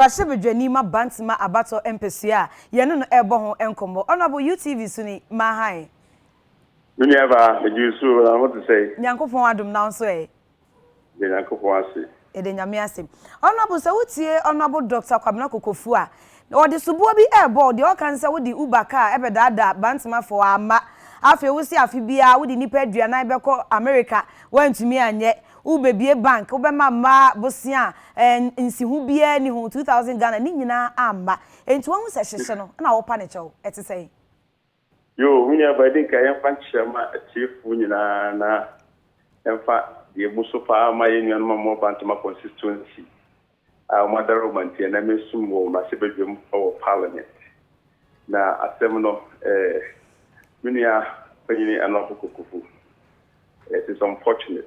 Bashebedwanima Bantima Abato Empesua, Yano no Ebo Enkomo, Honorable UTV Suni, Mahai. Never, you I want to say. Yankofon Adum now so eh. The Yankofon. Nyamiasim. Honorable Sautie, Honorable Dr. Kwabena Kokofua. Or the Subobi Airboard, the Okansa with the Uber car, Ebedada, Bantima for Ama. After we see Afibia with the Nipedria Nibeko America, went to me and yet. Ube bie bank ubema ma bosia nsi hu bia ni hu 2000 Ghana ni nyina amba enti won se hyehye no na wo pa ne chew eti sei yo wunya ba din ka yan fan chama achiefu nyina na emfa de muso pa ma yenu no mo bantama constituency a madaro mantie na mesum wo ma se bedwem o parliament na asem no wunya panyini anofo kokofu. It is unfortunate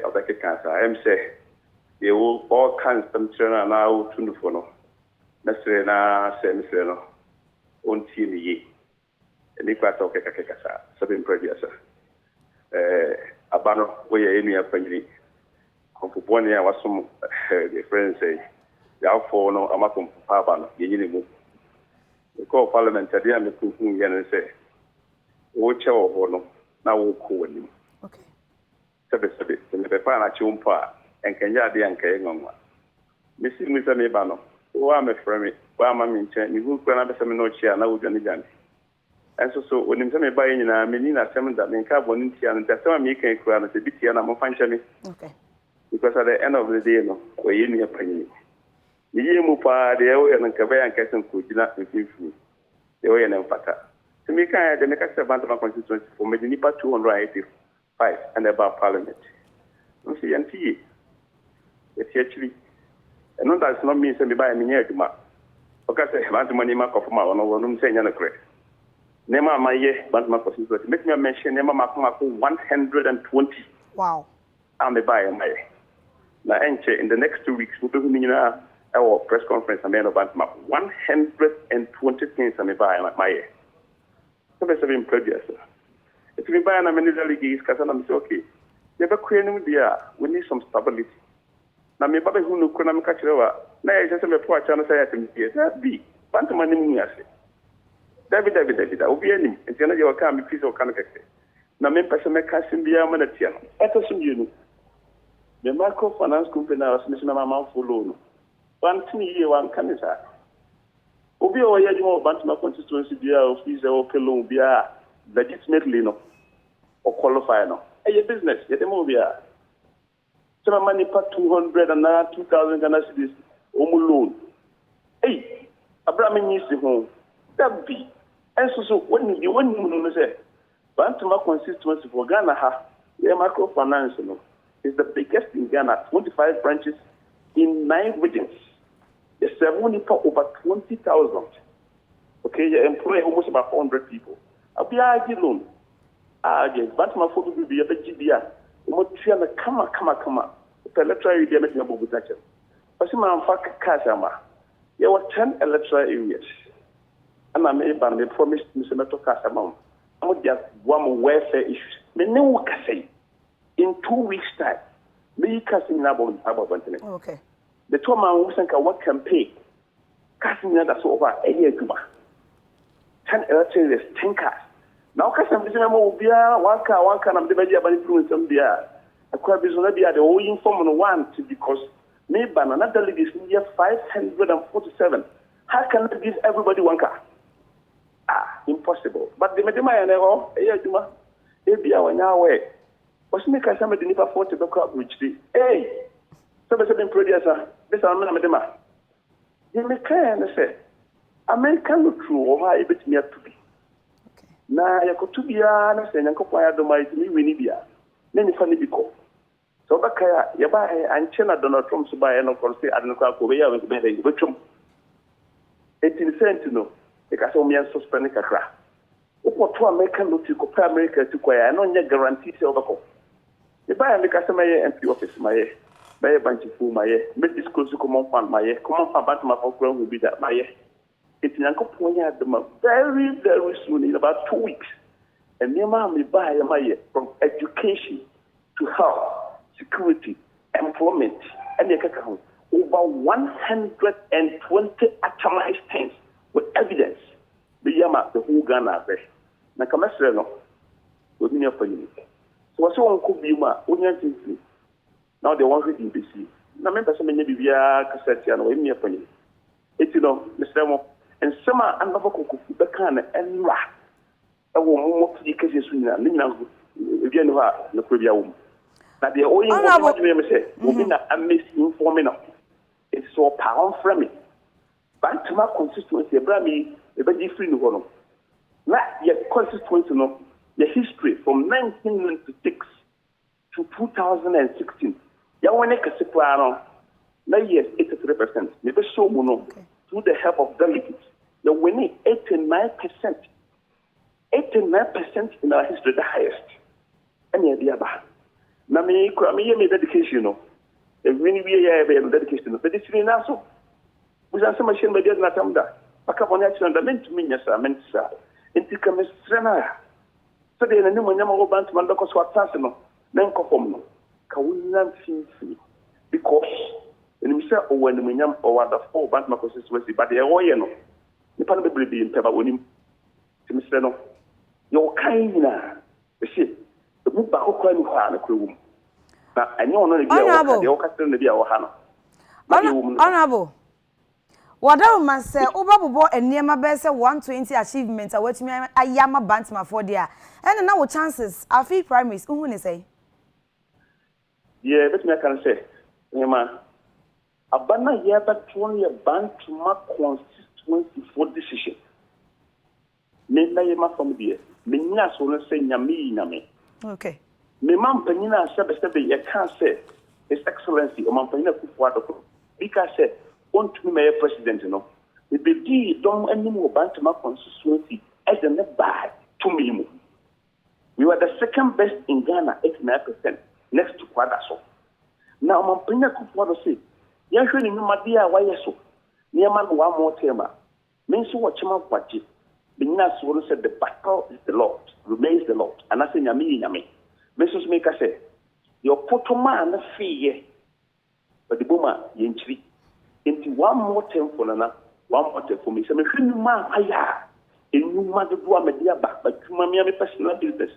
of the cancer. I'm say you will all kinds of children now to for no. Mr. Na say Mr. No on team ye. And if I talk Kakasa, something producer. Abano, where you any opinion. Come for 1 year was some friends say, therefore, no, I'm up on Pabano, you we call parliament at the end of the and say, watch our no, now we'll call him. Sabe me pepa na chumpa enkenya de ankaye ngwa misi misa me ba no wa me frame wa ma mi nche ni hu kwana be se me no chia na wodwane jane enso so onim se me ba nyina me ni na sem da me nka boni ntia no da sem me kan kura no se bitia na mo fanche me okay because at the end of the day no we yi ni apanyi ni yi mu pa de e no nka ba yanka sen ko gina mfifu de we na mfata se me kan de me ka se bantama constituency for me ni pa 285 and about parliament. You see, and see, it's actually, and that's not me saying by me here to ma. Okay, say, want money ma kofu ma ono wonu say nyana kre. Nema ma ye, want ma kofu so. Make me mention nema ma kuma 120. Wow. I'm the buyer my. Na enche in the next 2 weeks, we will be our press conference and then about ma 120 things I'm buy my. So that's been previous. If we buy a many delegates, because I'm okay. Never queering there, we need some stability. Now, me Baba who no can catch over. Now, I just have a poor chance I have here. That be, Bantamani Munyasi. David, I'll be any, and the other can be piece of Kanaka. Now, me person make casting be a manatia. That's some you know. The microfinance company was missing a mouth for loan. 1 year, 1 canisa. Obi or Yadimo Bantama constituency, be a officer or Pelon, be a legitimately no or qualify no. A business, get them over here. Some money for 200 and 2,000 Ghana cedis loan. Hey, Abraham needs the home. That be. And so when you say, Bantama constituency for Ghana, the microfinance no, is the biggest in Ghana, 25 branches in 9 regions. There's only for over 20,000. Okay, you employ almost about 400 people. Abi aji loan. Aji, but my photo will be a GBA. Mo tia na kama. The electoral area make me abu tache. Pasi ma amfa kasama. There were 10 electoral areas. And I made ban they promised me se meto kasama. Amo dia one welfare issues. Me ne wo kase. In 2 weeks time. Me kase na about bantene. Okay. The two man who sanka what campaign. Kase na da so over a year kuma. 10 electoral areas, 10 cars. Now, Casam is a mobile, one car, and the Badia Bani some beer. A crab is already at the whole informal one because maybe another delegation year 547. How can I give everybody 1 car? Impossible. But the Medima and all, be our now way. Was make a summer the Nipa 40 the crowd which the hey, somebody producer, this is Medima. You may kind of say, American look through or I bet me up to be. Na yakotubia na se nyankopon adoma itimi weni bia na nifa ne biko so bakaya ya ba anche na Donald Trump so ba no kon se adno kwa ko be ya be be betwum 18% no e ka so mian suspend kakra ukoto American lottery ko pa America ti kwa ya no nya guarantee se obako e ba ya me ka se maye MP office maye maye bank fu maye me disclose ko mon fan maye ko mon fan bank ma ko kura hu bi da maye. It's very, very soon, in about 2 weeks. And me buy from education to health, security, employment, and the over 120 atomized things with evidence. The Yama, the whole Ghana, na Kamasre no, with me for you. So, what's one could be my own. Now they want to be busy. Now, remember, some many Bibia cassette and with me for you. It's Mr. Mo, and some are another cook, the can and ra. I will move to the cases in again, the Caribbean woman. Now, the only what you say, moving a misinforming. It's so pound from it. Bantama constituency, Brami, the very free no. Not yet constituency, no. The history from 1996 to 2016. Yawane Kasiplano, 9 years, 83%. Maybe so mono, through the help of delegates. You're winning 89%. 89% in our history, the highest. Any idea about? Now, me dedication, no. If we have dedication, but it's really not so. We are some machine by the Natamda. A couple of actions that meant to me, yes, I meant, sir. Into Kamistrana. So then, a new Yamago Bantman, Locos, what Tassino, Nankohomo, Kawunan Finfi. Because when we say, oh, when the Minyam or the 4 Bantma constituency, but the Oyano, the Panabri be in Peba Winim, Timistano, your kind, the ship, the book back of Kwan, the crew. Now, I know none of the orchestra in the Ohana. Honorable. Whatever man say, Obabu and near my best 120 achievements are what me a Yama Bantama for dear. And now chances are free primaries. Who will say? Yeah, but me I can say, Yama, a banner here but only a Bantama constituency for decision. Name Yama from there. Minas will say Yami. Okay. Me man penina sebe ye can say His Excellency o man penina Kufuor because say want to be president no we be don anim o Bantama constituency as the bad to me. We were the second best in Ghana, 89%, next to Kwadaso. Now man penina Kufuor say ya hwe ni madia wa yeso ne man one more tema me so what chama kwaji Minas will say the battle is the Lord, remains the Lord, and I say Yami. Mrs. Maker said, your potoma and the fee, but the boomer, Yentry, into one more term for Nana, one more term for me. So, man, I new mother do a media back, but to my personal business.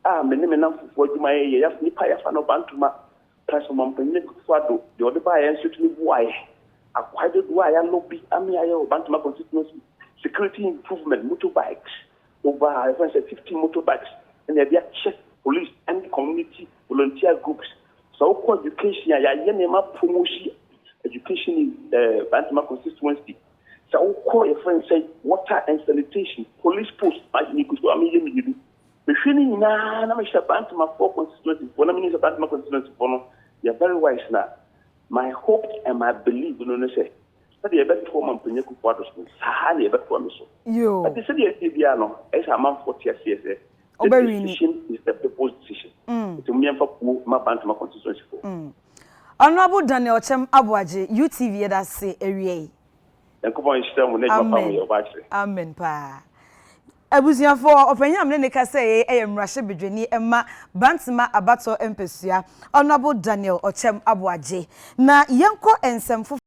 My name enough for my yes, Nipaya Fano Bantuma, plus a month, Fado, the other buyer answered me why. I quite do I lobby, Amia, Bantama constituency, security improvement, motorbikes, over 50 motorbikes, and they are checked. Police and community volunteer groups. So, education, promotion, education in Bantama constituency. So, call a friend say water and sanitation, police post, the Bantama 4 constituency, one minister Bantama constituency, you're very wise now. My hope and my belief, you know, say, that you're better for Mampenyaku Quarters, Sahani, but for me so. You, but the city of Tibiano, as a month 40 years. The decision is the people's decision. To me, my Bantama constituency. Honorable Daniel Chem Abuaje, UTV, that's say area. Amen, pa. Abusia for openya mne ka say e mrahye bedwani emma Bantama abato empesua Honorable Daniel Ochem Abuaje na yenko ensemfo